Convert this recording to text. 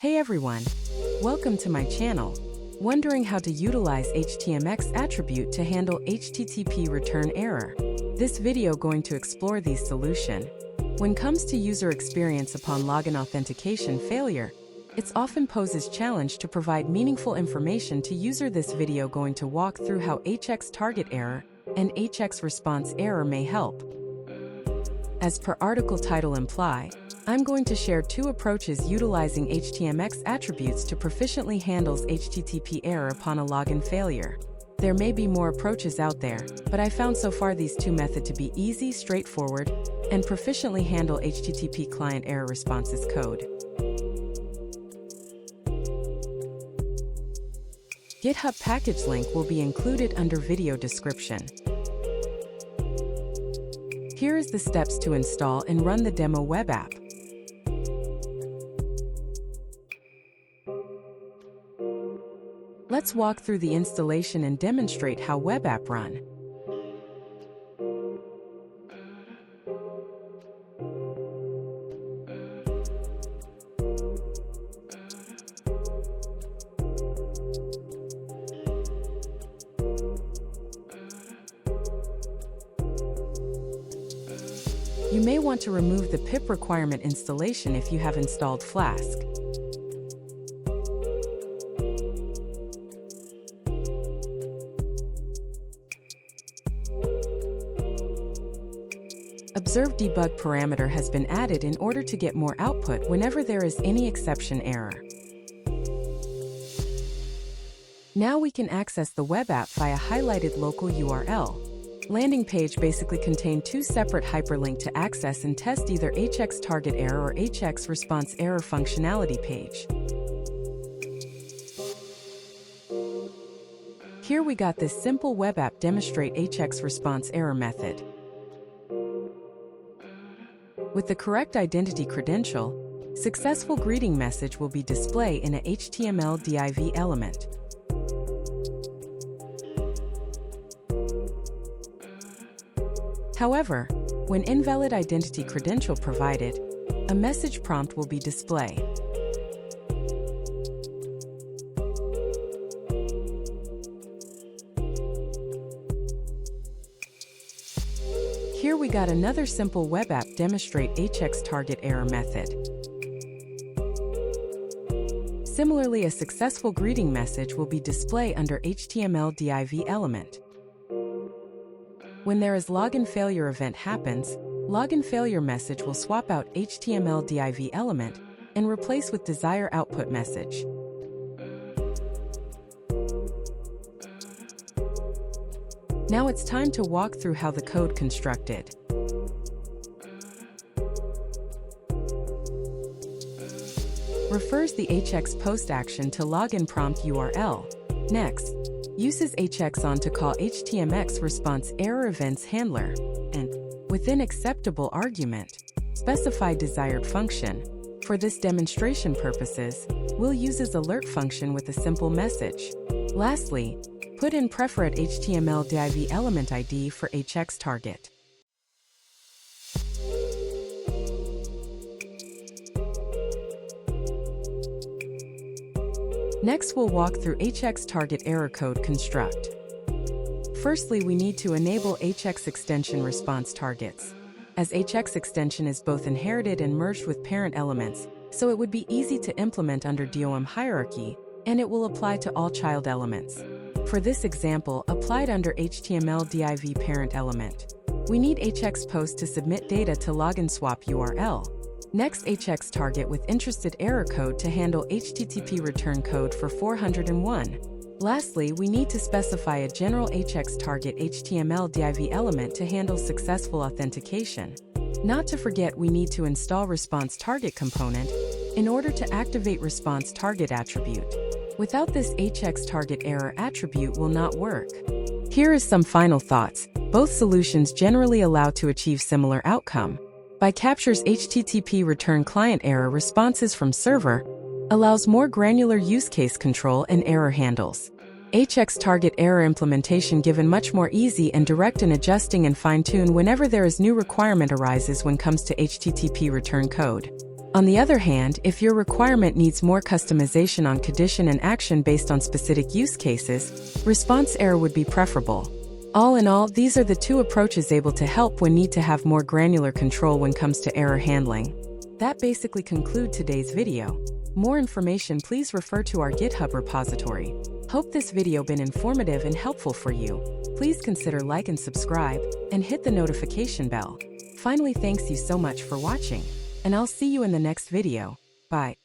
Hey everyone! Welcome to my channel. Wondering how to utilize htmx attribute to handle HTTP return error? This video going to explore these solution. When comes to user experience upon login authentication failure, it's often poses challenge to provide meaningful information to user. This video going to walk through how hx-target-error and hx-response-error may help. As per article title imply, I'm going to share two approaches utilizing htmx attributes to proficiently handles HTTP error upon a login failure. There may be more approaches out there, but I found so far these two methods to be easy, straightforward, and proficiently handle HTTP client error responses code. GitHub package link will be included under video description. Here is the steps to install and run the demo web app. Let's walk through the installation and demonstrate how web app run. You may want to remove the pip requirement installation if you have installed Flask. Observe debug parameter has been added in order to get more output whenever there is any exception error. Now we can access the web app via highlighted local URL. Landing page basically contain two separate hyperlink to access and test either hx-target-error or hx-response-error functionality page. Here we got this simple web app demonstrate hx-response-error method. With the correct identity credential, successful greeting message will be displayed in a HTML div element. However, when invalid identity credential provided, a message prompt will be displayed. Here we got another simple web app demonstrate hx-target-error method. Similarly, a successful greeting message will be displayed under HTML div element. When there is login failure event happens, login failure message will swap out HTML div element and replace with desired output message. Now it's time to walk through how the code constructed. Refers the hx post action to login prompt URL. Next, uses hx on to call htmx response error events handler, and, within acceptable argument, specify desired function. For this demonstration purposes, we'll use as alert function with a simple message. Lastly, put in preferred HTML div element ID for hx target. Next, we'll walk through hx-target-error code construct. Firstly, we need to enable hx extension response targets, as hx extension is both inherited and merged with parent elements, so it would be easy to implement under DOM hierarchy, and it will apply to all child elements. For this example, applied under HTML div parent element. We need hx post to submit data to login swap URL. Next, hx target with interested error code to handle HTTP return code for 401. Lastly, we need to specify a general hx target HTML div element to handle successful authentication. Not to forget, we need to install response target component in order to activate response target attribute. Without this hx-target-error attribute will not work. Here is some final thoughts. Both solutions generally allow to achieve similar outcome. By captures HTTP return client error responses from server, allows more granular use case control and error handles. hx-target-error implementation given much more easy and direct in adjusting and fine-tune whenever there is new requirement arises when comes to HTTP return code. On the other hand, if your requirement needs more customization on condition and action based on specific use cases, response error would be preferable. All in all, these are the two approaches able to help when need to have more granular control when comes to error handling. That basically concludes today's video. More information, please refer to our GitHub repository. Hope this video been informative and helpful for you. Please consider like and subscribe, and hit the notification bell. Finally, thanks you so much for watching, and I'll see you in the next video. Bye.